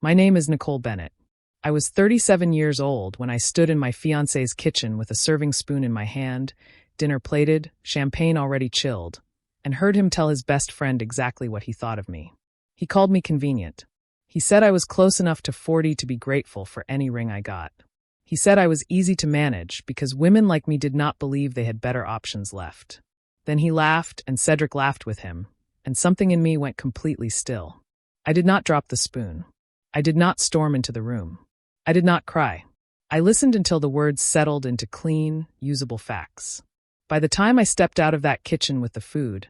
My name is Nicole Bennett. I was 37 years old when I stood in my fiancé's kitchen with a serving spoon in my hand, dinner plated, champagne already chilled, and heard him tell his best friend exactly what he thought of me. He called me convenient. He said I was close enough to 40 to be grateful for any ring I got. He said I was easy to manage because women like me did not believe they had better options left. Then he laughed, and Cedric laughed with him, and something in me went completely still. I did not drop the spoon. I did not storm into the room. I did not cry. I listened until the words settled into clean, usable facts. By the time I stepped out of that kitchen with the food,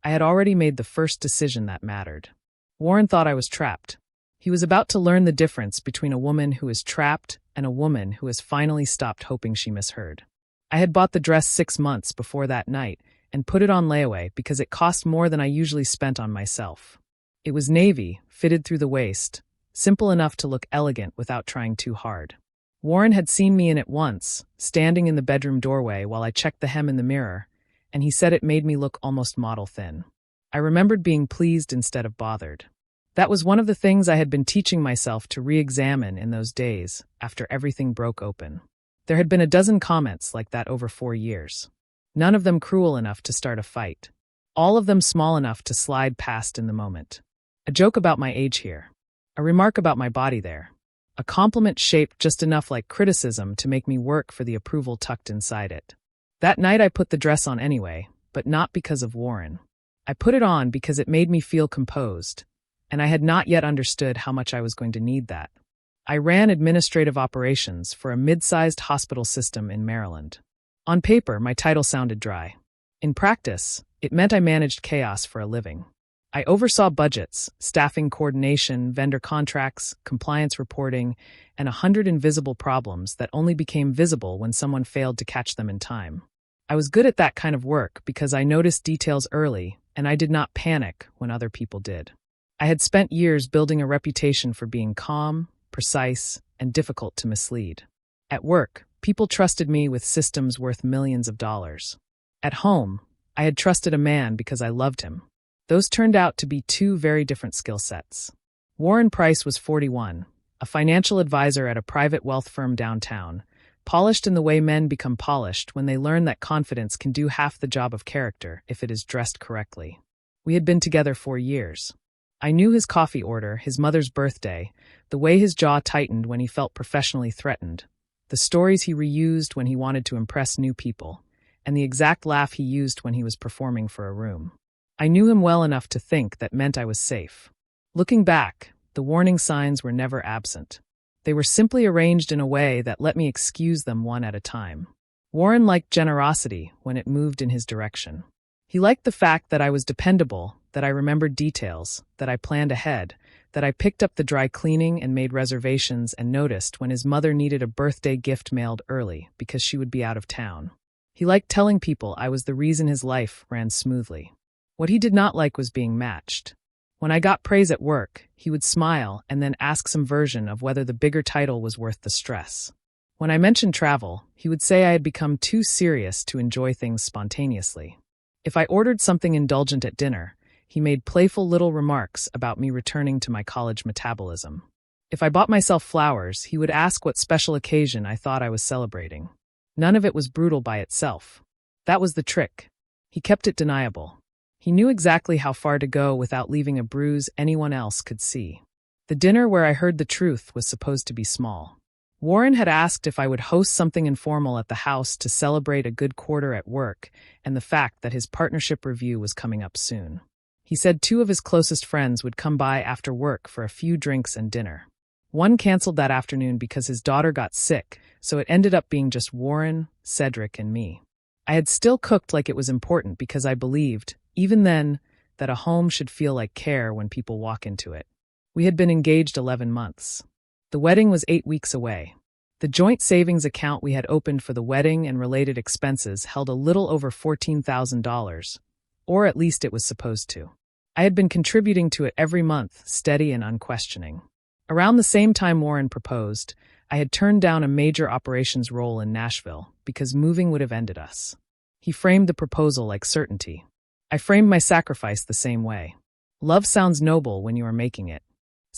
I had already made the first decision that mattered. Warren thought I was trapped. He was about to learn the difference between a woman who is trapped and a woman who has finally stopped hoping she misheard. I had bought the dress 6 months before that night and put it on layaway because it cost more than I usually spent on myself. It was navy, fitted through the waist, simple enough to look elegant without trying too hard. Warren had seen me in it once, standing in the bedroom doorway while I checked the hem in the mirror, and he said it made me look almost model thin. I remembered being pleased instead of bothered. That was one of the things I had been teaching myself to re-examine in those days after everything broke open. There had been a dozen comments like that over 4 years. None of them cruel enough to start a fight. All of them small enough to slide past in the moment. A joke about my age here. A remark about my body there. A compliment shaped just enough like criticism to make me work for the approval tucked inside it. That night I put the dress on anyway, but not because of Warren. I put it on because it made me feel composed, and I had not yet understood how much I was going to need that. I ran administrative operations for a mid-sized hospital system in Maryland. On paper, my title sounded dry. In practice, it meant I managed chaos for a living. I oversaw budgets, staffing coordination, vendor contracts, compliance reporting, and 100 invisible problems that only became visible when someone failed to catch them in time. I was good at that kind of work because I noticed details early, and I did not panic when other people did. I had spent years building a reputation for being calm, precise, and difficult to mislead. At work, people trusted me with systems worth millions of dollars. At home, I had trusted a man because I loved him. Those turned out to be 2 very different skill sets. Warren Price was 41, a financial advisor at a private wealth firm downtown, polished in the way men become polished when they learn that confidence can do half the job of character if it is dressed correctly. We had been together 4 years. I knew his coffee order, his mother's birthday, the way his jaw tightened when he felt professionally threatened, the stories he reused when he wanted to impress new people, and the exact laugh he used when he was performing for a room. I knew him well enough to think that meant I was safe. Looking back, the warning signs were never absent. They were simply arranged in a way that let me excuse them one at a time. Warren liked generosity when it moved in his direction. He liked the fact that I was dependable, that I remembered details, that I planned ahead, that I picked up the dry cleaning and made reservations and noticed when his mother needed a birthday gift mailed early because she would be out of town. He liked telling people I was the reason his life ran smoothly. What he did not like was being matched. When I got praise at work, he would smile and then ask some version of whether the bigger title was worth the stress. When I mentioned travel, he would say I had become too serious to enjoy things spontaneously. If I ordered something indulgent at dinner, he made playful little remarks about me returning to my college metabolism. If I bought myself flowers, he would ask what special occasion I thought I was celebrating. None of it was brutal by itself. That was the trick. He kept it deniable. He knew exactly how far to go without leaving a bruise anyone else could see. The dinner where I heard the truth was supposed to be small. Warren had asked if I would host something informal at the house to celebrate a good quarter at work and the fact that his partnership review was coming up soon. He said 2 of his closest friends would come by after work for a few drinks and dinner. One canceled that afternoon because his daughter got sick, so it ended up being just Warren, Cedric, and me. I had still cooked like it was important because I believed, even then, that a home should feel like care when people walk into it. We had been engaged 11 months. The wedding was 8 weeks away. The joint savings account we had opened for the wedding and related expenses held a little over $14,000, or at least it was supposed to. I had been contributing to it every month, steady and unquestioning. Around the same time Warren proposed, I had turned down a major operations role in Nashville because moving would have ended us. He framed the proposal like certainty. I framed my sacrifice the same way. Love sounds noble when you are making it.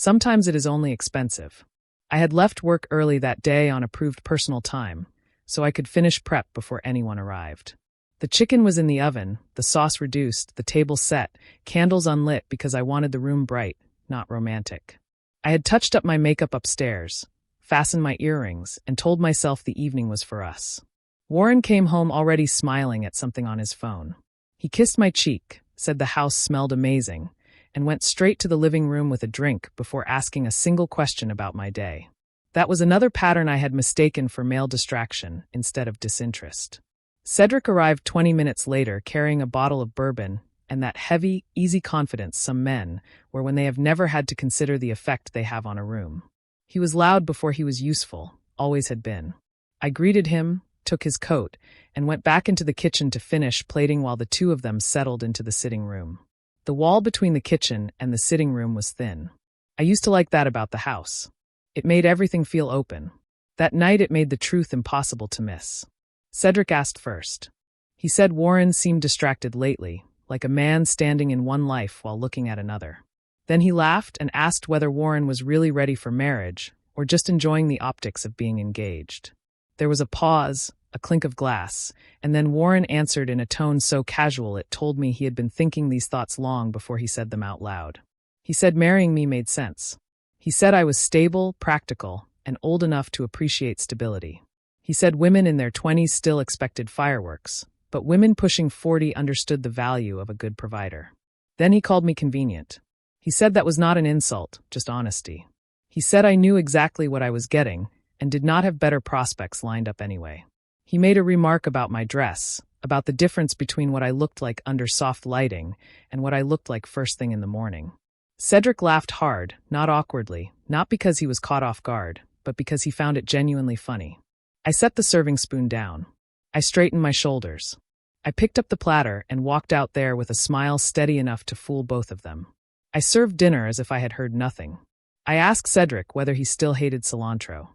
Sometimes it is only expensive. I had left work early that day on approved personal time, so I could finish prep before anyone arrived. The chicken was in the oven, the sauce reduced, the table set, candles unlit because I wanted the room bright, not romantic. I had touched up my makeup upstairs, fastened my earrings, and told myself the evening was for us. Warren came home already smiling at something on his phone. He kissed my cheek, said the house smelled amazing, and went straight to the living room with a drink before asking a single question about my day. That was another pattern I had mistaken for male distraction instead of disinterest. Cedric arrived 20 minutes later carrying a bottle of bourbon and that heavy, easy confidence some men wear when they have never had to consider the effect they have on a room. He was loud before he was useful, always had been. I greeted him, took his coat, and went back into the kitchen to finish plating while the two of them settled into the sitting room. The wall between the kitchen and the sitting room was thin. I used to like that about the house. It made everything feel open. That night it made the truth impossible to miss. Cedric asked first. He said Warren seemed distracted lately, like a man standing in one life while looking at another. Then he laughed and asked whether Warren was really ready for marriage or just enjoying the optics of being engaged. There was a pause, a clink of glass, and then Warren answered in a tone so casual it told me he had been thinking these thoughts long before he said them out loud. He said marrying me made sense. He said I was stable, practical, and old enough to appreciate stability. He said women in their 20s still expected fireworks, but women pushing 40 understood the value of a good provider. Then he called me convenient. He said that was not an insult, just honesty. He said I knew exactly what I was getting and did not have better prospects lined up anyway. He made a remark about my dress, about the difference between what I looked like under soft lighting and what I looked like first thing in the morning. Cedric laughed hard, not awkwardly, not because he was caught off guard, but because he found it genuinely funny. I set the serving spoon down. I straightened my shoulders. I picked up the platter and walked out there with a smile steady enough to fool both of them. I served dinner as if I had heard nothing. I asked Cedric whether he still hated cilantro.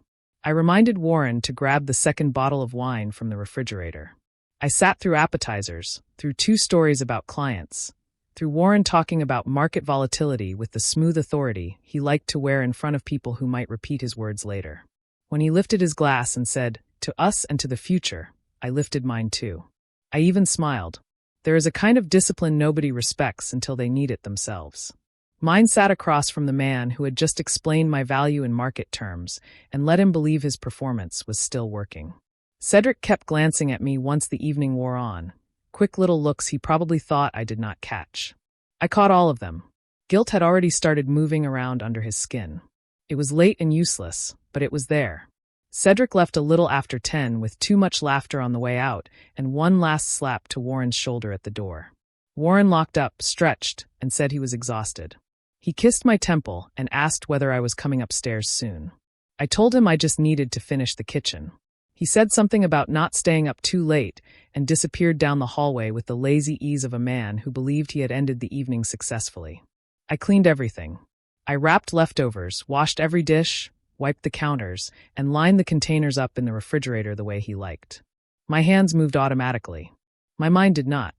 I reminded Warren to grab the second bottle of wine from the refrigerator. I sat through appetizers, through 2 stories about clients, through Warren talking about market volatility with the smooth authority he liked to wear in front of people who might repeat his words later. When he lifted his glass and said, "To us and to the future," I lifted mine too. I even smiled. There is a kind of discipline nobody respects until they need it themselves. Mine sat across from the man who had just explained my value in market terms and let him believe his performance was still working. Cedric kept glancing at me once the evening wore on, quick little looks he probably thought I did not catch. I caught all of them. Guilt had already started moving around under his skin. It was late and useless, but it was there. Cedric left a little after 10 with too much laughter on the way out and one last slap to Warren's shoulder at the door. Warren locked up, stretched, and said he was exhausted. He kissed my temple and asked whether I was coming upstairs soon. I told him I just needed to finish the kitchen. He said something about not staying up too late and disappeared down the hallway with the lazy ease of a man who believed he had ended the evening successfully. I cleaned everything. I wrapped leftovers, washed every dish, wiped the counters, and lined the containers up in the refrigerator the way he liked. My hands moved automatically. My mind did not.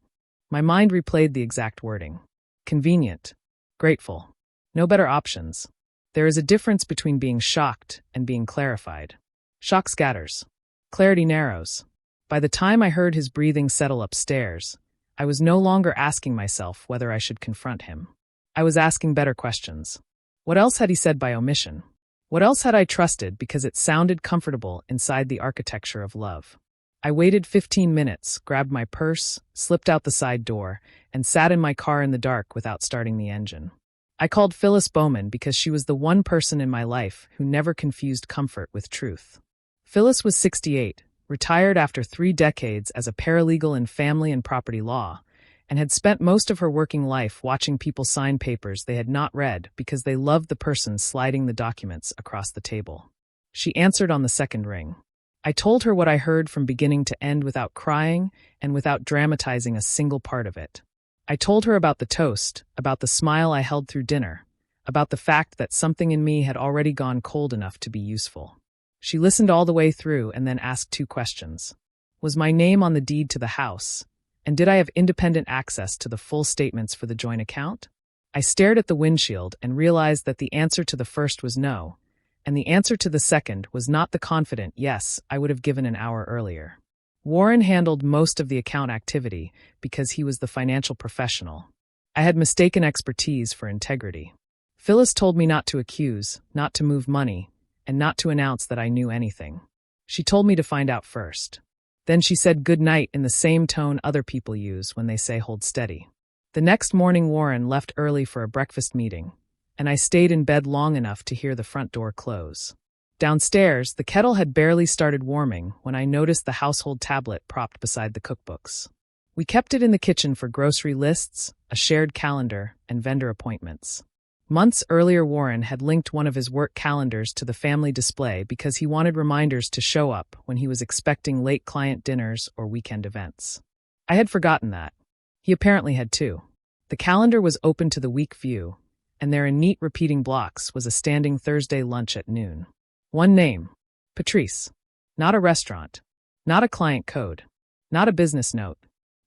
My mind replayed the exact wording. Convenient. Grateful. No better options. There is a difference between being shocked and being clarified. Shock scatters. Clarity narrows. By the time I heard his breathing settle upstairs, I was no longer asking myself whether I should confront him. I was asking better questions. What else had he said by omission? What else had I trusted because it sounded comfortable inside the architecture of love? I waited 15 minutes, grabbed my purse, slipped out the side door, and sat in my car in the dark without starting the engine. I called Phyllis Bowman because she was the one person in my life who never confused comfort with truth. Phyllis was 68, retired after 3 decades as a paralegal in family and property law, and had spent most of her working life watching people sign papers they had not read because they loved the person sliding the documents across the table. She answered on the second ring. I told her what I heard from beginning to end without crying and without dramatizing a single part of it. I told her about the toast, about the smile I held through dinner, about the fact that something in me had already gone cold enough to be useful. She listened all the way through and then asked 2 questions. Was my name on the deed to the house? And did I have independent access to the full statements for the joint account? I stared at the windshield and realized that the answer to the first was no, and the answer to the second was not the confident yes I would have given an hour earlier. Warren handled most of the account activity because he was the financial professional. I had mistaken expertise for integrity. Phyllis told me not to accuse, not to move money, and not to announce that I knew anything. She told me to find out first. Then she said good night in the same tone other people use when they say hold steady. The next morning Warren left early for a breakfast meeting, and I stayed in bed long enough to hear the front door close. Downstairs, the kettle had barely started warming when I noticed the household tablet propped beside the cookbooks. We kept it in the kitchen for grocery lists, a shared calendar, and vendor appointments. Months earlier, Warren had linked one of his work calendars to the family display because he wanted reminders to show up when he was expecting late client dinners or weekend events. I had forgotten that. He apparently had too. The calendar was open to the week view, and there in neat repeating blocks was a standing Thursday lunch at noon. One name, Patrice. Not a restaurant. Not a client code. Not a business note.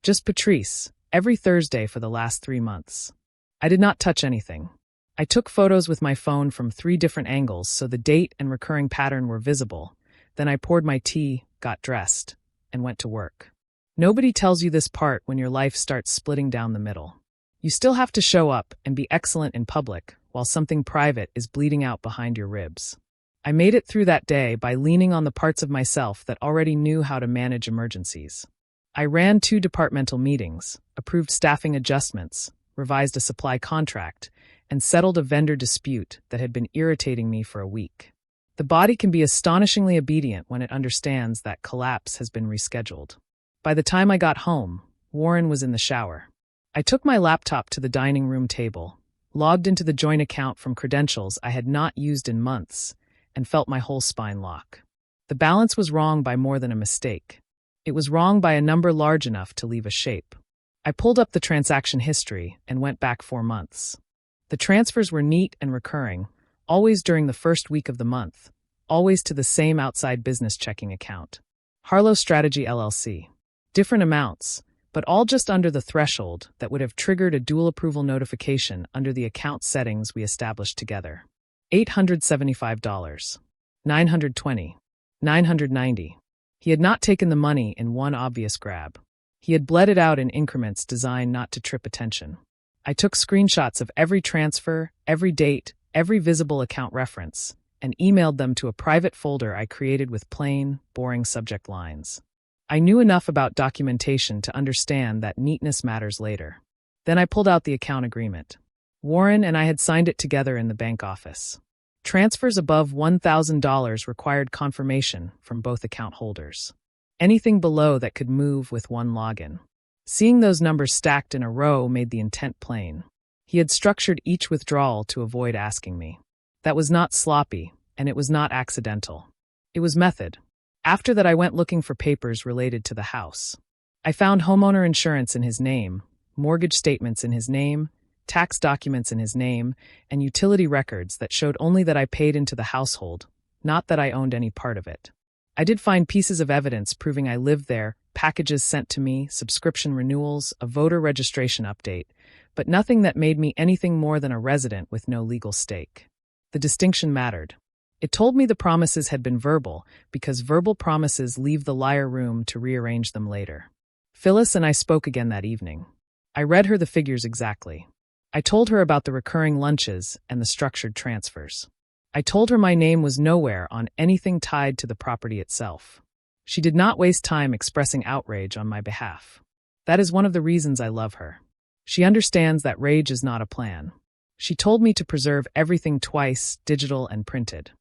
Just Patrice, every Thursday for the last 3 months. I did not touch anything. I took photos with my phone from 3 different angles so the date and recurring pattern were visible. Then I poured my tea, got dressed, and went to work. Nobody tells you this part when your life starts splitting down the middle. You still have to show up and be excellent in public while something private is bleeding out behind your ribs. I made it through that day by leaning on the parts of myself that already knew how to manage emergencies. I ran 2 departmental meetings, approved staffing adjustments, revised a supply contract, and settled a vendor dispute that had been irritating me for a week. The body can be astonishingly obedient when it understands that collapse has been rescheduled. By the time I got home, Warren was in the shower. I took my laptop to the dining room table, logged into the joint account from credentials I had not used in months, and felt my whole spine lock. The balance was wrong by more than a mistake. It was wrong by a number large enough to leave a shape. I pulled up the transaction history and went back 4 months. The transfers were neat and recurring, always during the first week of the month, always to the same outside business checking account. Harlow Strategy LLC. Different amounts, but all just under the threshold that would have triggered a dual approval notification under the account settings we established together. $875. $920. $990. He had not taken the money in one obvious grab. He had bled it out in increments designed not to trip attention. I took screenshots of every transfer, every date, every visible account reference, and emailed them to a private folder I created with plain, boring subject lines. I knew enough about documentation to understand that neatness matters later. Then I pulled out the account agreement. Warren and I had signed it together in the bank office. Transfers above $1,000 required confirmation from both account holders. Anything below that could move with one login. Seeing those numbers stacked in a row made the intent plain. He had structured each withdrawal to avoid asking me. That was not sloppy, and it was not accidental. It was method. After that, I went looking for papers related to the house. I found homeowner insurance in his name, mortgage statements in his name, tax documents in his name, and utility records that showed only that I paid into the household, not that I owned any part of it. I did find pieces of evidence proving I lived there, packages sent to me, subscription renewals, a voter registration update, but nothing that made me anything more than a resident with no legal stake. The distinction mattered. It told me the promises had been verbal, because verbal promises leave the liar room to rearrange them later. Phyllis and I spoke again that evening. I read her the figures exactly. I told her about the recurring lunches and the structured transfers. I told her my name was nowhere on anything tied to the property itself. She did not waste time expressing outrage on my behalf. That is one of the reasons I love her. She understands that rage is not a plan. She told me to preserve everything twice, digital and printed.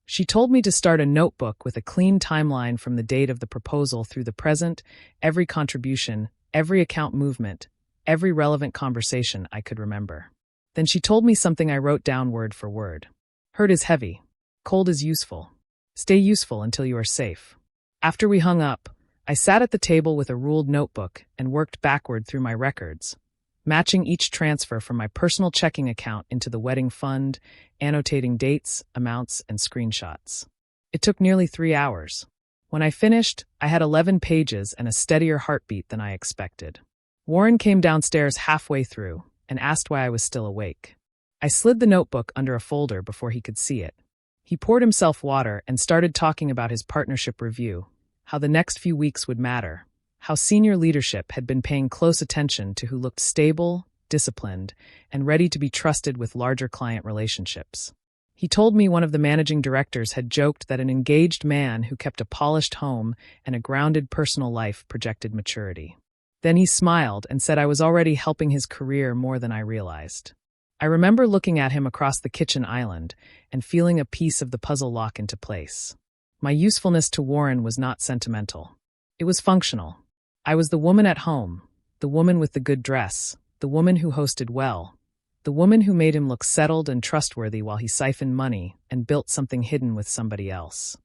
She told me to start a notebook with a clean timeline from the date of the proposal through the present, every contribution, every account movement, every relevant conversation I could remember. Then she told me something I wrote down word for word. Hurt is heavy. Cold is useful. Stay useful until you are safe. After we hung up, I sat at the table with a ruled notebook and worked backward through my records, matching each transfer from my personal checking account into the wedding fund, annotating dates, amounts, and screenshots. It took nearly 3 hours. When I finished, I had 11 pages and a steadier heartbeat than I expected. Warren came downstairs halfway through, and asked why I was still awake. I slid the notebook under a folder before he could see it. He poured himself water and started talking about his partnership review, how the next few weeks would matter, how senior leadership had been paying close attention to who looked stable, disciplined, and ready to be trusted with larger client relationships. He told me one of the managing directors had joked that an engaged man who kept a polished home and a grounded personal life projected maturity. Then he smiled and said I was already helping his career more than I realized. I remember looking at him across the kitchen island and feeling a piece of the puzzle lock into place. My usefulness to Warren was not sentimental. It was functional. I was the woman at home, the woman with the good dress, the woman who hosted well, the woman who made him look settled and trustworthy while he siphoned money and built something hidden with somebody else.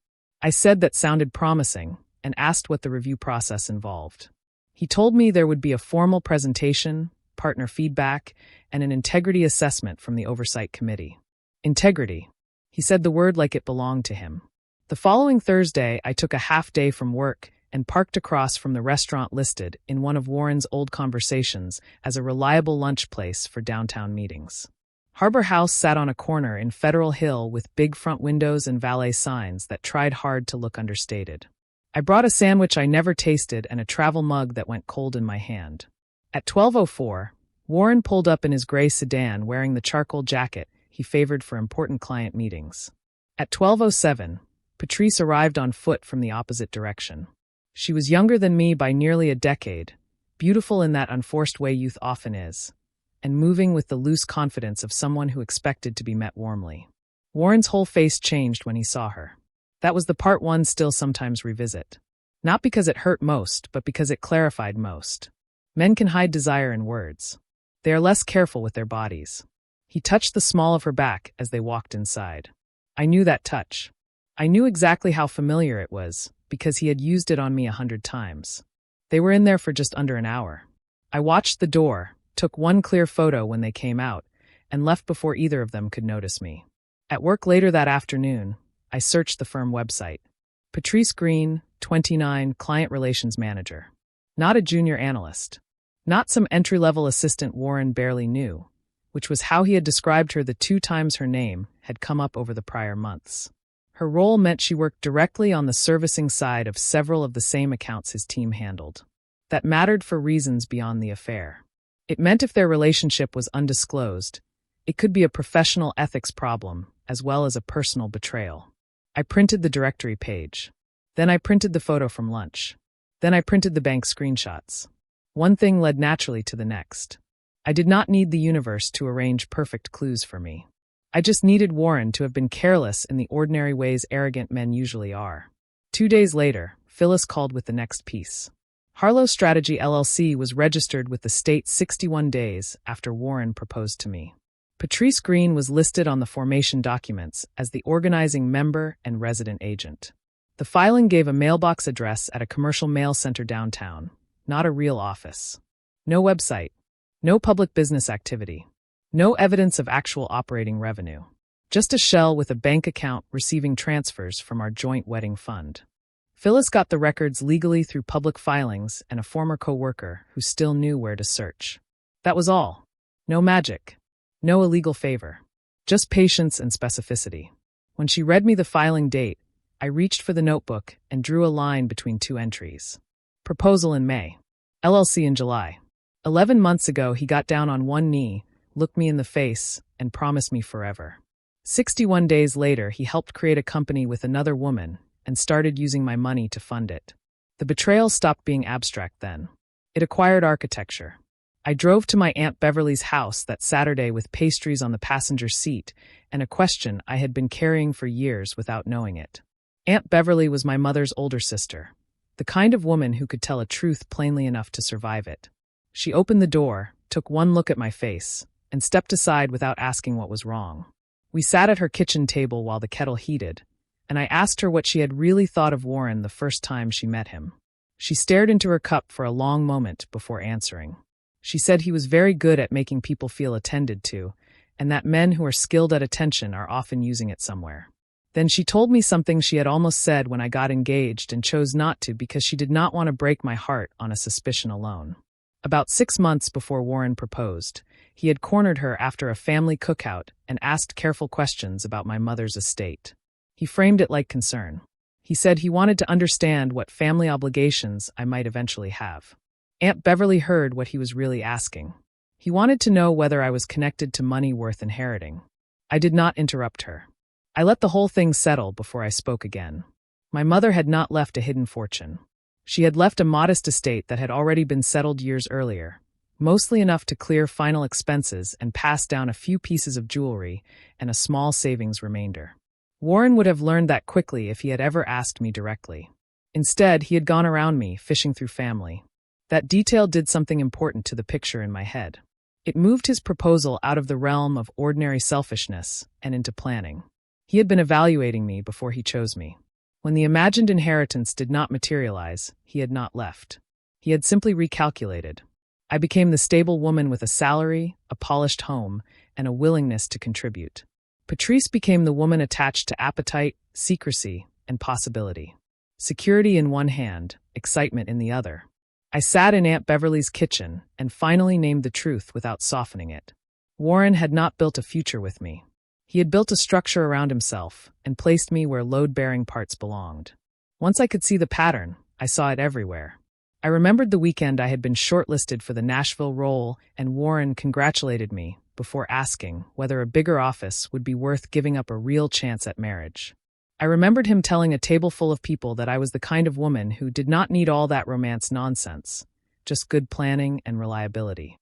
I said that sounded promising and asked what the review process involved. He told me there would be a formal presentation, partner feedback, and an integrity assessment from the oversight committee. Integrity. He said the word like it belonged to him. The following Thursday, I took a half day from work and parked across from the restaurant listed in one of Warren's old conversations as a reliable lunch place for downtown meetings. Harbor House sat on a corner in Federal Hill with big front windows and valet signs that tried hard to look understated. I brought a sandwich I never tasted and a travel mug that went cold in my hand. At 12:04, Warren pulled up in his gray sedan wearing the charcoal jacket he favored for important client meetings. At 12:07, Patrice arrived on foot from the opposite direction. She was younger than me by nearly a decade, beautiful in that unforced way youth often is, and moving with the loose confidence of someone who expected to be met warmly. Warren's whole face changed when he saw her. That was the part one still sometimes revisit. Not because it hurt most, but because it clarified most. Men can hide desire in words. They are less careful with their bodies. He touched the small of her back as they walked inside. I knew that touch. I knew exactly how familiar it was, because he had used it on me 100 times. They were in there for just under an hour. I watched the door, took one clear photo when they came out, and left before either of them could notice me. At work later that afternoon, I searched the firm website. Patrice Green, 29, Client Relations Manager. Not a junior analyst. Not some entry-level assistant Warren barely knew, which was how he had described her the 2 times her name had come up over the prior months. Her role meant she worked directly on the servicing side of several of the same accounts his team handled. That mattered for reasons beyond the affair. It meant if their relationship was undisclosed, it could be a professional ethics problem as well as a personal betrayal. I printed the directory page. Then I printed the photo from lunch. Then I printed the bank screenshots. One thing led naturally to the next. I did not need the universe to arrange perfect clues for me. I just needed Warren to have been careless in the ordinary ways arrogant men usually are. 2 days later, Phyllis called with the next piece. Harlow Strategy LLC was registered with the state 61 days after Warren proposed to me. Patrice Green was listed on the formation documents as the organizing member and resident agent. The filing gave a mailbox address at a commercial mail center downtown, not a real office. No website. No public business activity. No evidence of actual operating revenue. Just a shell with a bank account receiving transfers from our joint wedding fund. Phyllis got the records legally through public filings and a former co-worker who still knew where to search. That was all. No magic. No illegal favor. Just patience and specificity. When she read me the filing date, I reached for the notebook and drew a line between 2 entries. Proposal in May. LLC in July. 11 months ago, he got down on one knee, looked me in the face, and promised me forever. 61 days later, he helped create a company with another woman and started using my money to fund it. The betrayal stopped being abstract then. It acquired architecture. I drove to my Aunt Beverly's house that Saturday with pastries on the passenger seat and a question I had been carrying for years without knowing it. Aunt Beverly was my mother's older sister, the kind of woman who could tell a truth plainly enough to survive it. She opened the door, took one look at my face, and stepped aside without asking what was wrong. We sat at her kitchen table while the kettle heated, and I asked her what she had really thought of Warren the first time she met him. She stared into her cup for a long moment before answering. She said he was very good at making people feel attended to, and that men who are skilled at attention are often using it somewhere. Then she told me something she had almost said when I got engaged and chose not to because she did not want to break my heart on a suspicion alone. About 6 months before Warren proposed, he had cornered her after a family cookout and asked careful questions about my mother's estate. He framed it like concern. He said he wanted to understand what family obligations I might eventually have. Aunt Beverly heard what he was really asking. He wanted to know whether I was connected to money worth inheriting. I did not interrupt her. I let the whole thing settle before I spoke again. My mother had not left a hidden fortune. She had left a modest estate that had already been settled years earlier, mostly enough to clear final expenses and pass down a few pieces of jewelry and a small savings remainder. Warren would have learned that quickly if he had ever asked me directly. Instead, he had gone around me, fishing through family. That detail did something important to the picture in my head. It moved his proposal out of the realm of ordinary selfishness and into planning. He had been evaluating me before he chose me. When the imagined inheritance did not materialize, he had not left. He had simply recalculated. I became the stable woman with a salary, a polished home, and a willingness to contribute. Patrice became the woman attached to appetite, secrecy, and possibility. Security in one hand, excitement in the other. I sat in Aunt Beverly's kitchen and finally named the truth without softening it. Warren had not built a future with me. He had built a structure around himself and placed me where load-bearing parts belonged. Once I could see the pattern, I saw it everywhere. I remembered the weekend I had been shortlisted for the Nashville role and Warren congratulated me before asking whether a bigger office would be worth giving up a real chance at marriage. I remembered him telling a table full of people that I was the kind of woman who did not need all that romance nonsense, just good planning and reliability.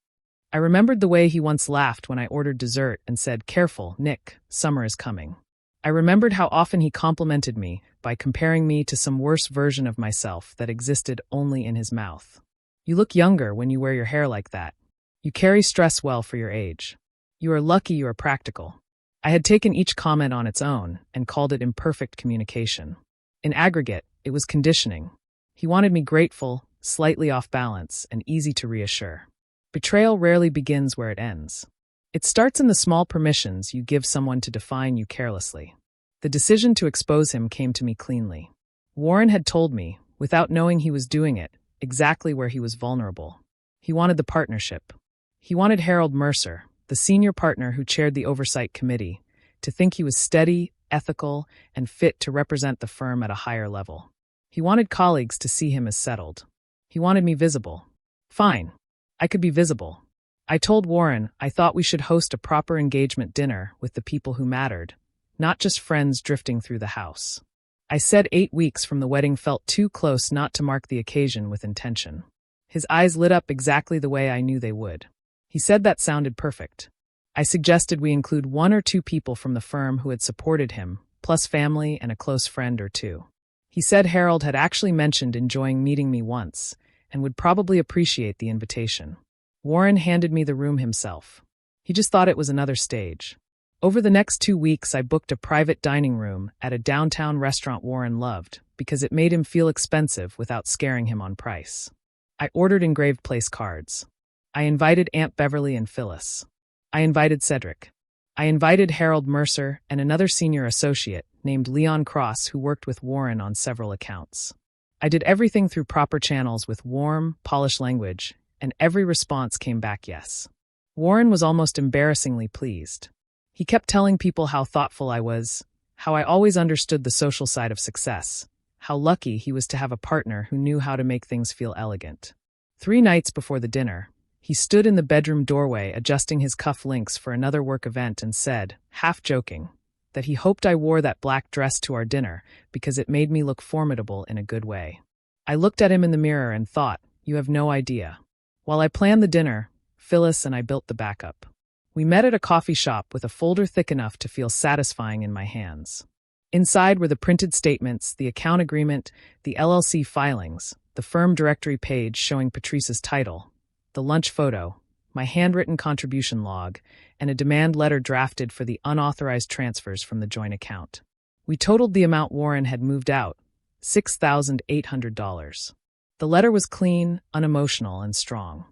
I remembered the way he once laughed when I ordered dessert and said, "Careful, Nick, summer is coming." I remembered how often he complimented me by comparing me to some worse version of myself that existed only in his mouth. "You look younger when you wear your hair like that. You carry stress well for your age. You are lucky you are practical." I had taken each comment on its own and called it imperfect communication. In aggregate, it was conditioning. He wanted me grateful, slightly off balance, and easy to reassure. Betrayal rarely begins where it ends. It starts in the small permissions you give someone to define you carelessly. The decision to expose him came to me cleanly. Warren had told me, without knowing he was doing it, exactly where he was vulnerable. He wanted the partnership. He wanted Harold Mercer, the senior partner who chaired the oversight committee, to think he was steady, ethical, and fit to represent the firm at a higher level. He wanted colleagues to see him as settled. He wanted me visible. Fine. I could be visible. I told Warren I thought we should host a proper engagement dinner with the people who mattered, not just friends drifting through the house. I said 8 weeks from the wedding felt too close not to mark the occasion with intention. His eyes lit up exactly the way I knew they would. He said that sounded perfect. I suggested we include 1 or 2 people from the firm who had supported him, plus family and a close friend or 2. He said Harold had actually mentioned enjoying meeting me once, and would probably appreciate the invitation. Warren handed me the room himself. He just thought it was another stage. Over the next 2 weeks, I booked a private dining room at a downtown restaurant Warren loved because it made him feel expensive without scaring him on price. I ordered engraved place cards. I invited Aunt Beverly and Phyllis. I invited Cedric. I invited Harold Mercer and another senior associate named Leon Cross who worked with Warren on several accounts. I did everything through proper channels with warm, polished language, and every response came back yes. Warren was almost embarrassingly pleased. He kept telling people how thoughtful I was, how I always understood the social side of success, how lucky he was to have a partner who knew how to make things feel elegant. 3 nights before the dinner, he stood in the bedroom doorway adjusting his cuff links for another work event and said, half joking, that he hoped I wore that black dress to our dinner because it made me look formidable in a good way. I looked at him in the mirror and thought, you have no idea. While I planned the dinner, Phyllis and I built the backup. We met at a coffee shop with a folder thick enough to feel satisfying in my hands. Inside were the printed statements, the account agreement, the LLC filings, the firm directory page showing Patrice's title, the lunch photo, my handwritten contribution log, and a demand letter drafted for the unauthorized transfers from the joint account. We totaled the amount Warren had moved out, $6,800. The letter was clean, unemotional, and strong.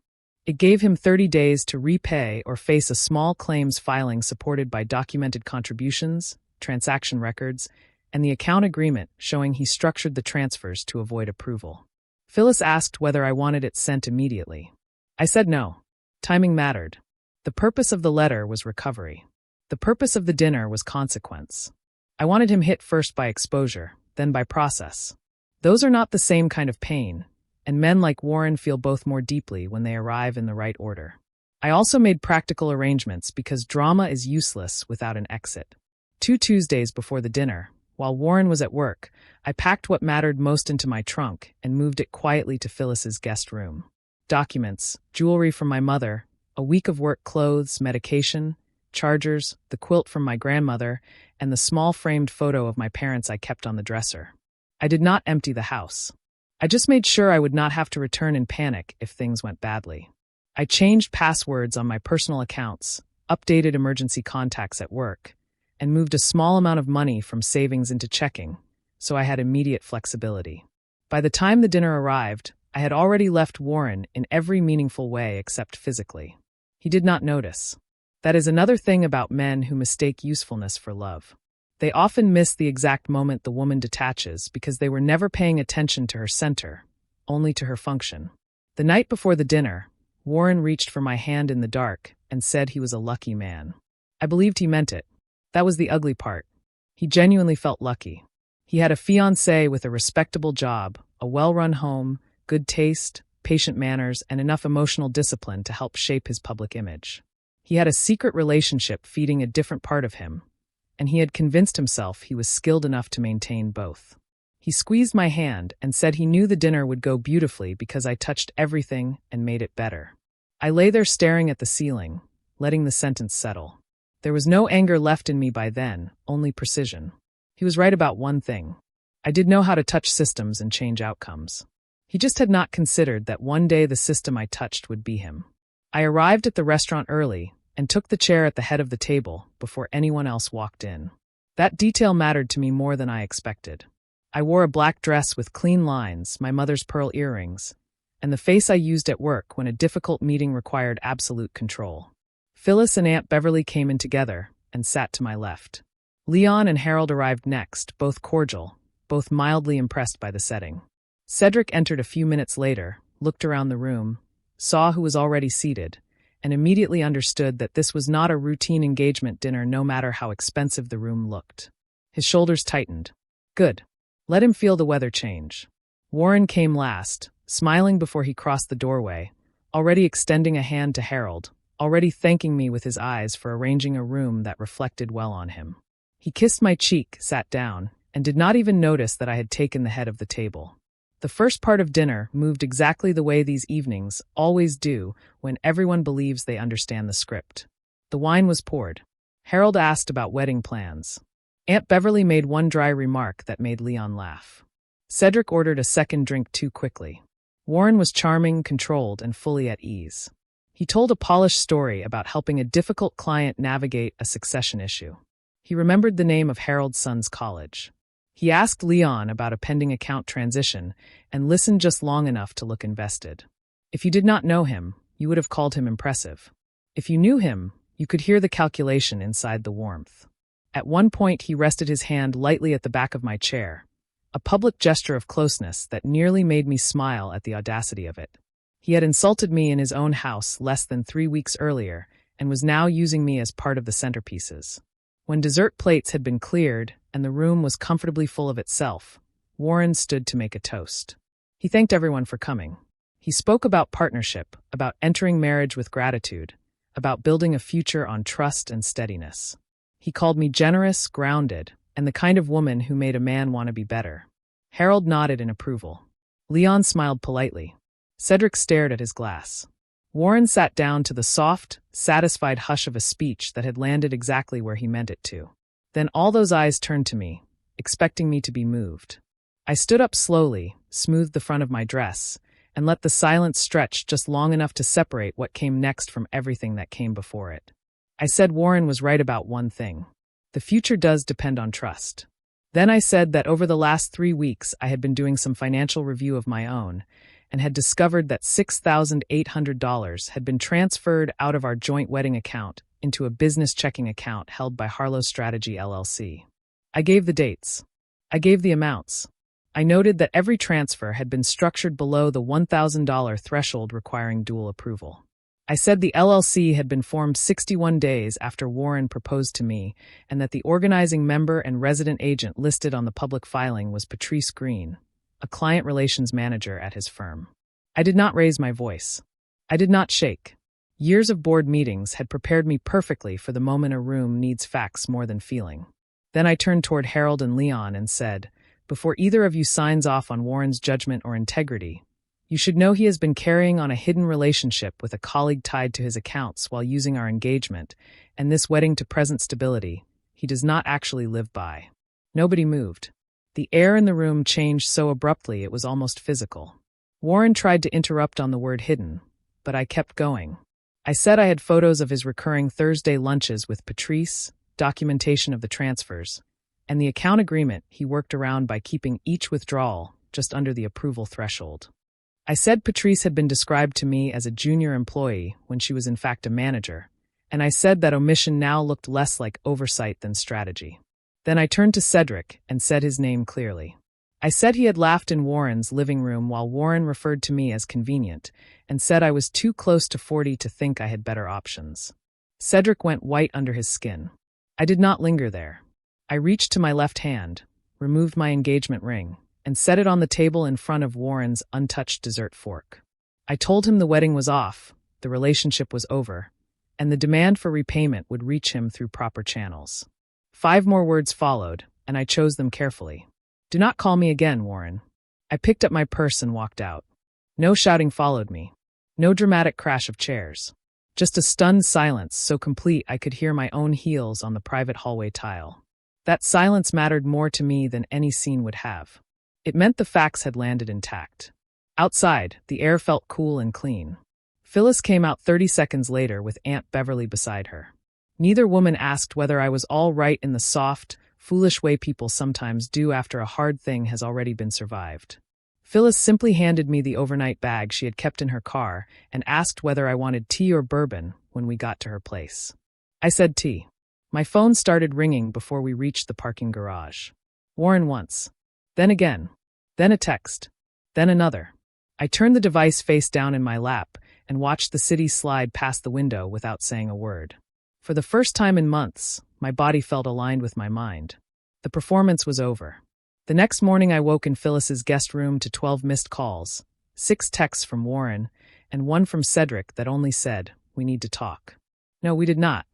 It gave him 30 days to repay or face a small claims filing supported by documented contributions, transaction records, and the account agreement showing he structured the transfers to avoid approval. Phyllis asked whether I wanted it sent immediately. I said no. Timing mattered. The purpose of the letter was recovery. The purpose of the dinner was consequence. I wanted him hit first by exposure, then by process. Those are not the same kind of pain, and men like Warren feel both more deeply when they arrive in the right order. I also made practical arrangements because drama is useless without an exit. 2 Tuesdays before the dinner, while Warren was at work, I packed what mattered most into my trunk and moved it quietly to Phyllis's guest room. Documents, jewelry from my mother, a week of work clothes, medication, chargers, the quilt from my grandmother, and the small framed photo of my parents I kept on the dresser. I did not empty the house. I just made sure I would not have to return in panic if things went badly. I changed passwords on my personal accounts, updated emergency contacts at work, and moved a small amount of money from savings into checking, so I had immediate flexibility. By the time the dinner arrived, I had already left Warren in every meaningful way except physically. He did not notice. That is another thing about men who mistake usefulness for love. They often miss the exact moment the woman detaches because they were never paying attention to her center, only to her function. The night before the dinner, Warren reached for my hand in the dark and said he was a lucky man. I believed he meant it. That was the ugly part. He genuinely felt lucky. He had a fiancé with a respectable job, a well-run home, good taste, patient manners, and enough emotional discipline to help shape his public image. He had a secret relationship feeding a different part of him, and he had convinced himself he was skilled enough to maintain both. He squeezed my hand and said he knew the dinner would go beautifully because I touched everything and made it better. I lay there staring at the ceiling, letting the sentence settle. There was no anger left in me by then, only precision. He was right about one thing. I did know how to touch systems and change outcomes. He just had not considered that one day the system I touched would be him. I arrived at the restaurant early and took the chair at the head of the table before anyone else walked in. That detail mattered to me more than I expected. I wore a black dress with clean lines, my mother's pearl earrings, and the face I used at work when a difficult meeting required absolute control. Phyllis and Aunt Beverly came in together and sat to my left. Leon and Harold arrived next, both cordial, both mildly impressed by the setting. Cedric entered a few minutes later, looked around the room, saw who was already seated, and immediately understood that this was not a routine engagement dinner no matter how expensive the room looked. His shoulders tightened. Good. Let him feel the weather change. Warren came last, smiling before he crossed the doorway, already extending a hand to Harold, already thanking me with his eyes for arranging a room that reflected well on him. He kissed my cheek, sat down, and did not even notice that I had taken the head of the table. The first part of dinner moved exactly the way these evenings always do when everyone believes they understand the script. The wine was poured. Harold asked about wedding plans. Aunt Beverly made one dry remark that made Leon laugh. Cedric ordered a second drink too quickly. Warren was charming, controlled, and fully at ease. He told a polished story about helping a difficult client navigate a succession issue. He remembered the name of Harold's son's college. He asked Leon about a pending account transition and listened just long enough to look invested. If you did not know him, you would have called him impressive. If you knew him, you could hear the calculation inside the warmth. At one point, he rested his hand lightly at the back of my chair, a public gesture of closeness that nearly made me smile at the audacity of it. He had insulted me in his own house less than 3 weeks earlier and was now using me as part of the centerpieces. When dessert plates had been cleared and the room was comfortably full of itself, Warren stood to make a toast. He thanked everyone for coming. He spoke about partnership, about entering marriage with gratitude, about building a future on trust and steadiness. He called me generous, grounded, and the kind of woman who made a man want to be better. Harold nodded in approval. Leon smiled politely. Cedric stared at his glass. Warren sat down to the soft, satisfied hush of a speech that had landed exactly where he meant it to. Then all those eyes turned to me, expecting me to be moved. I stood up slowly, smoothed the front of my dress, and let the silence stretch just long enough to separate what came next from everything that came before it. I said Warren was right about one thing. The future does depend on trust. Then I said that over the last 3 weeks I had been doing some financial review of my own, and had discovered that $6,800 had been transferred out of our joint wedding account into a business checking account held by Harlow Strategy LLC. I gave the dates. I gave the amounts. I noted that every transfer had been structured below the $1,000 threshold requiring dual approval. I said the LLC had been formed 61 days after Warren proposed to me, and that the organizing member and resident agent listed on the public filing was Patrice Green, a client relations manager at his firm. I did not raise my voice. I did not shake. Years of board meetings had prepared me perfectly for the moment a room needs facts more than feeling. Then I turned toward Harold and Leon and said, "Before either of you signs off on Warren's judgment or integrity, you should know he has been carrying on a hidden relationship with a colleague tied to his accounts while using our engagement, and this wedding to present stability he does not actually live by." Nobody moved. The air in the room changed so abruptly it was almost physical. Warren tried to interrupt on the word hidden, but I kept going. I said I had photos of his recurring Thursday lunches with Patrice, documentation of the transfers, and the account agreement he worked around by keeping each withdrawal just under the approval threshold. I said Patrice had been described to me as a junior employee when she was in fact a manager, and I said that omission now looked less like oversight than strategy. Then I turned to Cedric and said his name clearly. I said he had laughed in Warren's living room while Warren referred to me as convenient, and said I was too close to 40 to think I had better options. Cedric went white under his skin. I did not linger there. I reached to my left hand, removed my engagement ring, and set it on the table in front of Warren's untouched dessert fork. I told him the wedding was off, the relationship was over, and the demand for repayment would reach him through proper channels. 5 more words followed, and I chose them carefully. "Do not call me again, Warren." I picked up my purse and walked out. No shouting followed me. No dramatic crash of chairs. Just a stunned silence so complete I could hear my own heels on the private hallway tile. That silence mattered more to me than any scene would have. It meant the facts had landed intact. Outside, the air felt cool and clean. Phyllis came out 30 seconds later with Aunt Beverly beside her. Neither woman asked whether I was all right in the soft, foolish way people sometimes do after a hard thing has already been survived. Phyllis simply handed me the overnight bag she had kept in her car and asked whether I wanted tea or bourbon when we got to her place. I said tea. My phone started ringing before we reached the parking garage. Warren once. Then again. Then a text. Then another. I turned the device face down in my lap and watched the city slide past the window without saying a word. For the first time in months, my body felt aligned with my mind. The performance was over. The next morning I woke in Phyllis's guest room to 12 missed calls, 6 texts from Warren, and 1 from Cedric that only said, "We need to talk." No, we did not.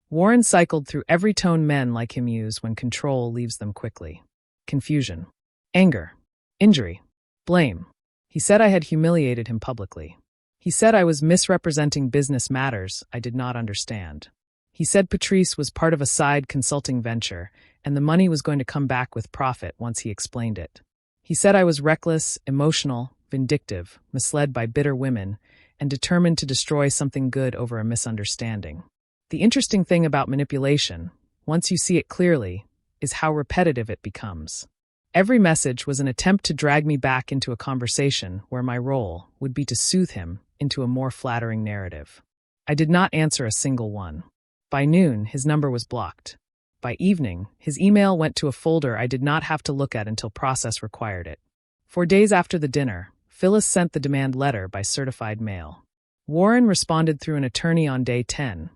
Warren cycled through every tone men like him use when control leaves them quickly. Confusion. Anger. Injury. Blame. He said I had humiliated him publicly. He said I was misrepresenting business matters I did not understand. He said Patrice was part of a side consulting venture, and the money was going to come back with profit once he explained it. He said I was reckless, emotional, vindictive, misled by bitter women, and determined to destroy something good over a misunderstanding. The interesting thing about manipulation, once you see it clearly, is how repetitive it becomes. Every message was an attempt to drag me back into a conversation where my role would be to soothe him into a more flattering narrative. I did not answer a single one. By noon, his number was blocked. By evening, his email went to a folder I did not have to look at until process required it. 4 days after the dinner, Phyllis sent the demand letter by certified mail. Warren responded through an attorney on day 10,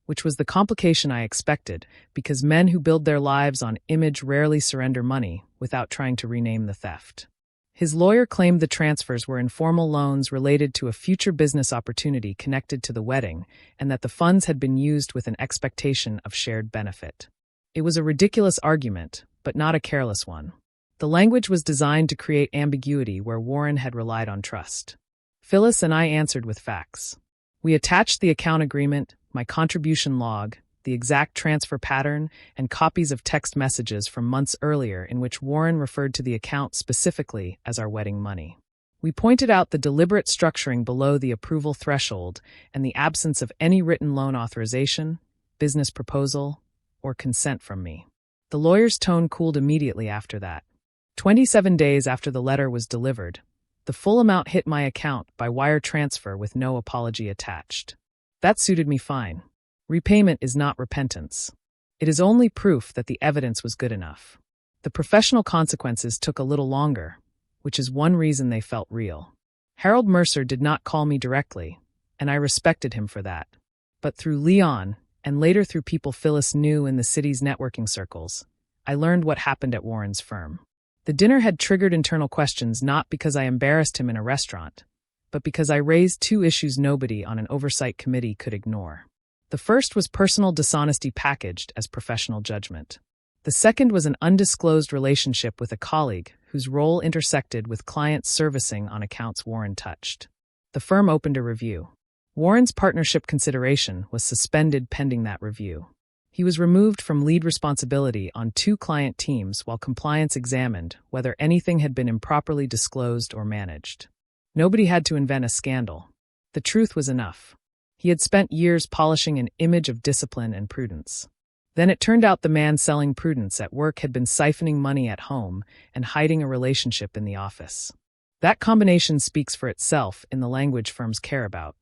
which was the complication I expected, because men who build their lives on image rarely surrender money without trying to rename the theft. His lawyer claimed the transfers were informal loans related to a future business opportunity connected to the wedding, and that the funds had been used with an expectation of shared benefit. It was a ridiculous argument, but not a careless one. The language was designed to create ambiguity where Warren had relied on trust. Phyllis and I answered with facts. We attached the account agreement, my contribution log, the exact transfer pattern, and copies of text messages from months earlier in which Warren referred to the account specifically as our wedding money. We pointed out the deliberate structuring below the approval threshold and the absence of any written loan authorization, business proposal, or consent from me. The lawyer's tone cooled immediately after that. 27 days after the letter was delivered, the full amount hit my account by wire transfer with no apology attached. That suited me fine. Repayment is not repentance. It is only proof that the evidence was good enough. The professional consequences took a little longer, which is one reason they felt real. Harold Mercer did not call me directly, and I respected him for that. But through Leon, and later through people Phyllis knew in the city's networking circles, I learned what happened at Warren's firm. The dinner had triggered internal questions not because I embarrassed him in a restaurant, but because I raised two issues nobody on an oversight committee could ignore. The first was personal dishonesty packaged as professional judgment. The second was an undisclosed relationship with a colleague whose role intersected with client servicing on accounts Warren touched. The firm opened a review. Warren's partnership consideration was suspended pending that review. He was removed from lead responsibility on two client teams while compliance examined whether anything had been improperly disclosed or managed. Nobody had to invent a scandal. The truth was enough. He had spent years polishing an image of discipline and prudence. Then it turned out the man selling prudence at work had been siphoning money at home and hiding a relationship in the office. That combination speaks for itself in the language firms care about.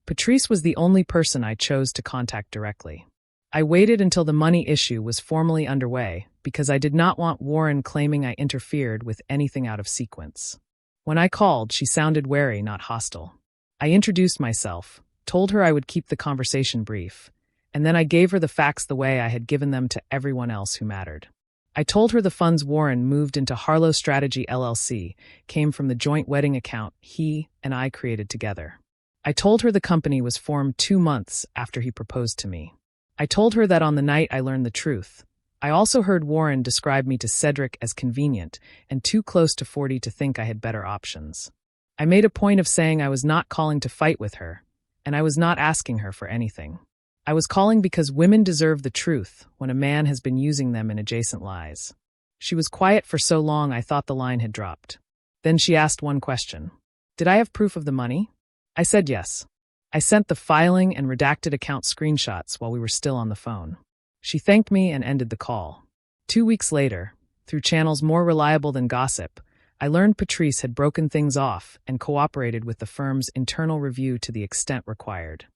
Patrice was the only person I chose to contact directly. I waited until the money issue was formally underway because I did not want Warren claiming I interfered with anything out of sequence. When I called, she sounded wary, not hostile. I introduced myself, told her I would keep the conversation brief, and then I gave her the facts the way I had given them to everyone else who mattered. I told her the funds Warren moved into Harlow Strategy LLC came from the joint wedding account he and I created together. I told her the company was formed 2 months after he proposed to me. I told her that on the night I learned the truth. I also heard Warren describe me to Cedric as convenient and too close to 40 to think I had better options. I made a point of saying I was not calling to fight with her, and I was not asking her for anything. I was calling because women deserve the truth when a man has been using them in adjacent lies. She was quiet for so long I thought the line had dropped. Then she asked one question. Did I have proof of the money? I said yes. I sent the filing and redacted account screenshots while we were still on the phone. She thanked me and ended the call. 2 weeks later, through channels more reliable than gossip, I learned Patrice had broken things off and cooperated with the firm's internal review to the extent required.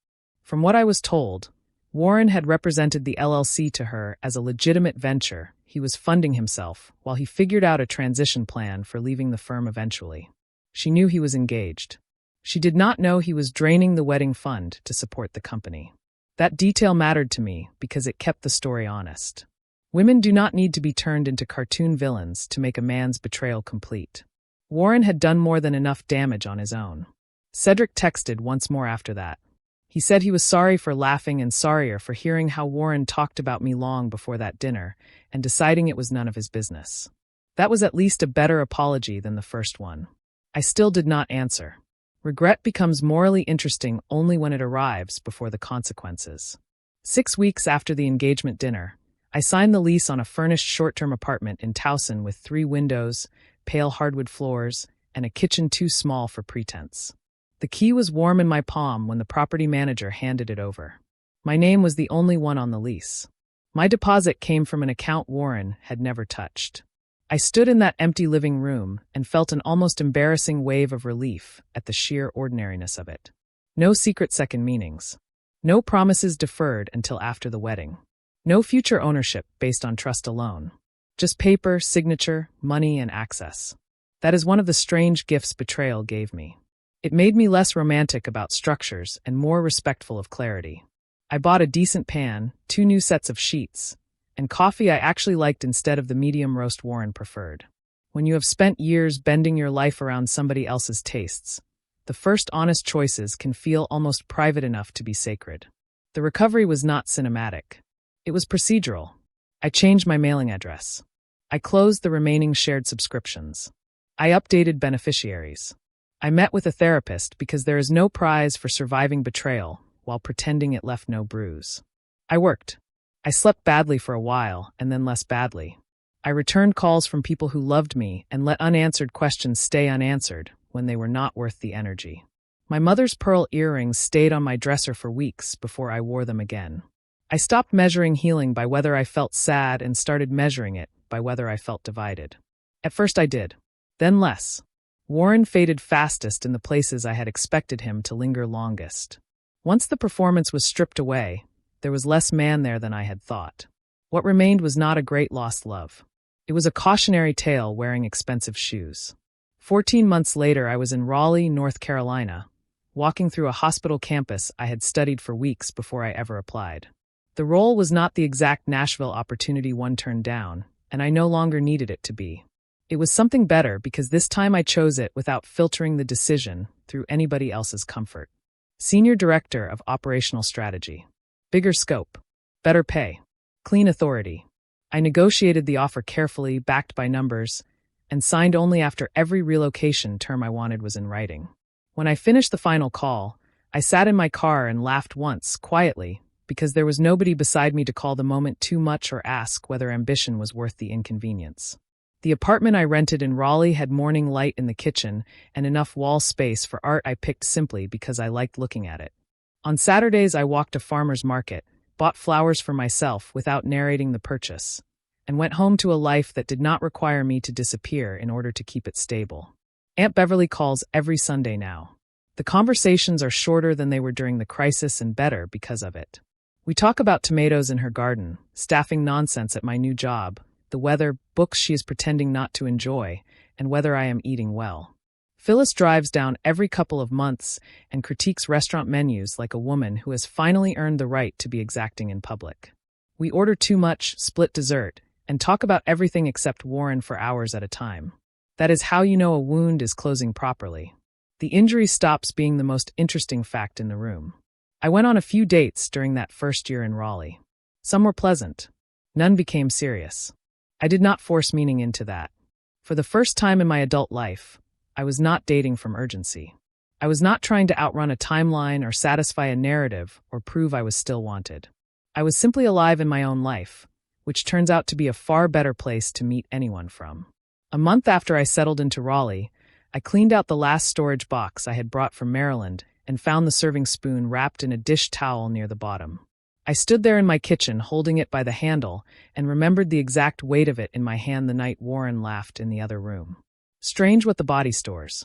From what I was told, Warren had represented the LLC to her as a legitimate venture. He was funding himself while he figured out a transition plan for leaving the firm eventually. She knew he was engaged. She did not know he was draining the wedding fund to support the company. That detail mattered to me because it kept the story honest. Women do not need to be turned into cartoon villains to make a man's betrayal complete. Warren had done more than enough damage on his own. Cedric texted once more after that. He said he was sorry for laughing and sorrier for hearing how Warren talked about me long before that dinner and deciding it was none of his business. That was at least a better apology than the first one. I still did not answer. Regret becomes morally interesting only when it arrives before the consequences. 6 weeks after the engagement dinner, I signed the lease on a furnished short-term apartment in Towson with 3 windows, pale hardwood floors, and a kitchen too small for pretense. The key was warm in my palm when the property manager handed it over. My name was the only one on the lease. My deposit came from an account Warren had never touched. I stood in that empty living room and felt an almost embarrassing wave of relief at the sheer ordinariness of it. No secret second meanings. No promises deferred until after the wedding. No future ownership based on trust alone. Just paper, signature, money, and access. That is one of the strange gifts betrayal gave me. It made me less romantic about structures and more respectful of clarity. I bought a decent pan, 2 new sets of sheets, and coffee I actually liked instead of the medium roast Warren preferred. When you have spent years bending your life around somebody else's tastes, the first honest choices can feel almost private enough to be sacred. The recovery was not cinematic. It was procedural. I changed my mailing address. I closed the remaining shared subscriptions. I updated beneficiaries. I met with a therapist because there is no prize for surviving betrayal while pretending it left no bruise. I worked. I slept badly for a while, and then less badly. I returned calls from people who loved me and let unanswered questions stay unanswered when they were not worth the energy. My mother's pearl earrings stayed on my dresser for weeks before I wore them again. I stopped measuring healing by whether I felt sad and started measuring it by whether I felt divided. At first I did, then less. Warren faded fastest in the places I had expected him to linger longest. Once the performance was stripped away, there was less man there than I had thought. What remained was not a great lost love. It was a cautionary tale wearing expensive shoes. 14 months later, I was in Raleigh, North Carolina, walking through a hospital campus I had studied for weeks before I ever applied. The role was not the exact Nashville opportunity one turned down, and I no longer needed it to be. It was something better because this time I chose it without filtering the decision through anybody else's comfort. Senior Director of Operational Strategy. Bigger scope. Better pay. Clean authority. I negotiated the offer carefully, backed by numbers, and signed only after every relocation term I wanted was in writing. When I finished the final call, I sat in my car and laughed once, quietly, because there was nobody beside me to call the moment too much or ask whether ambition was worth the inconvenience. The apartment I rented in Raleigh had morning light in the kitchen and enough wall space for art I picked simply because I liked looking at it. On Saturdays, I walked to farmer's market, bought flowers for myself without narrating the purchase, and went home to a life that did not require me to disappear in order to keep it stable. Aunt Beverly calls every Sunday now. The conversations are shorter than they were during the crisis and better because of it. We talk about tomatoes in her garden, staffing nonsense at my new job, the weather, books she is pretending not to enjoy, and whether I am eating well. Phyllis drives down every couple of months and critiques restaurant menus like a woman who has finally earned the right to be exacting in public. We order too much, split dessert, and talk about everything except Warren for hours at a time. That is how you know a wound is closing properly. The injury stops being the most interesting fact in the room. I went on a few dates during that first year in Raleigh. Some were pleasant. None became serious. I did not force meaning into that. For the first time in my adult life, I was not dating from urgency. I was not trying to outrun a timeline or satisfy a narrative or prove I was still wanted. I was simply alive in my own life, which turns out to be a far better place to meet anyone from. A month after I settled into Raleigh, I cleaned out the last storage box I had brought from Maryland and found the serving spoon wrapped in a dish towel near the bottom. I stood there in my kitchen holding it by the handle and remembered the exact weight of it in my hand the night Warren laughed in the other room. Strange what the body stores.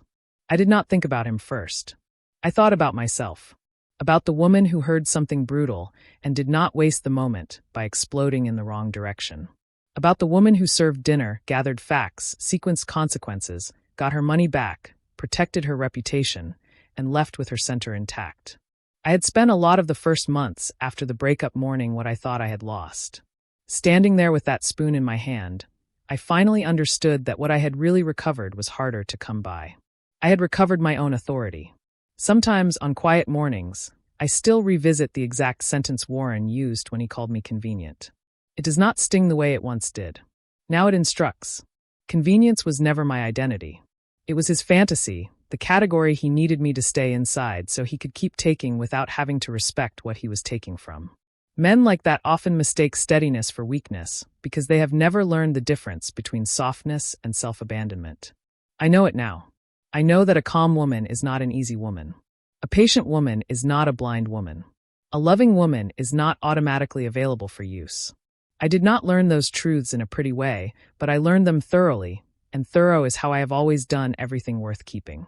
I did not think about him first. I thought about myself, about the woman who heard something brutal and did not waste the moment by exploding in the wrong direction, about the woman who served dinner, gathered facts, sequenced consequences, got her money back, protected her reputation, and left with her center intact. I had spent a lot of the first months after the breakup mourning what I thought I had lost. Standing there with that spoon in my hand, I finally understood that what I had really recovered was harder to come by. I had recovered my own authority. Sometimes, on quiet mornings, I still revisit the exact sentence Warren used when he called me convenient. It does not sting the way it once did. Now it instructs. Convenience was never my identity. It was his fantasy, the category he needed me to stay inside so he could keep taking without having to respect what he was taking from. Men like that often mistake steadiness for weakness because they have never learned the difference between softness and self-abandonment. I know it now. I know that a calm woman is not an easy woman. A patient woman is not a blind woman. A loving woman is not automatically available for use. I did not learn those truths in a pretty way, but I learned them thoroughly, and thorough is how I have always done everything worth keeping.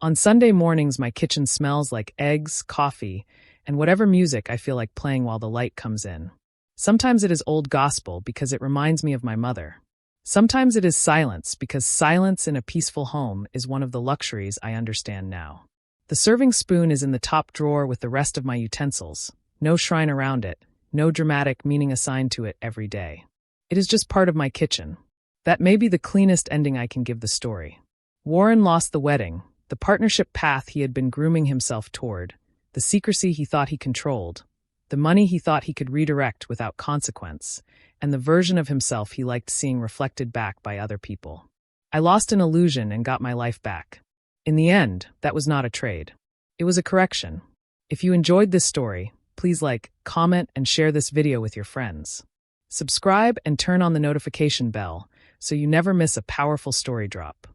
On Sunday mornings, my kitchen smells like eggs, coffee, and whatever music I feel like playing while the light comes in. Sometimes it is old gospel because it reminds me of my mother. Sometimes it is silence because silence in a peaceful home is one of the luxuries I understand now. The serving spoon is in the top drawer with the rest of my utensils. No shrine around it, no dramatic meaning assigned to it every day. It is just part of my kitchen. That may be the cleanest ending I can give the story. Warren lost the wedding, the partnership path he had been grooming himself toward, the secrecy he thought he controlled, the money he thought he could redirect without consequence, and the version of himself he liked seeing reflected back by other people. I lost an illusion and got my life back. In the end, that was not a trade. It was a correction. If you enjoyed this story, please like, comment, and share this video with your friends. Subscribe and turn on the notification bell so you never miss a powerful story drop.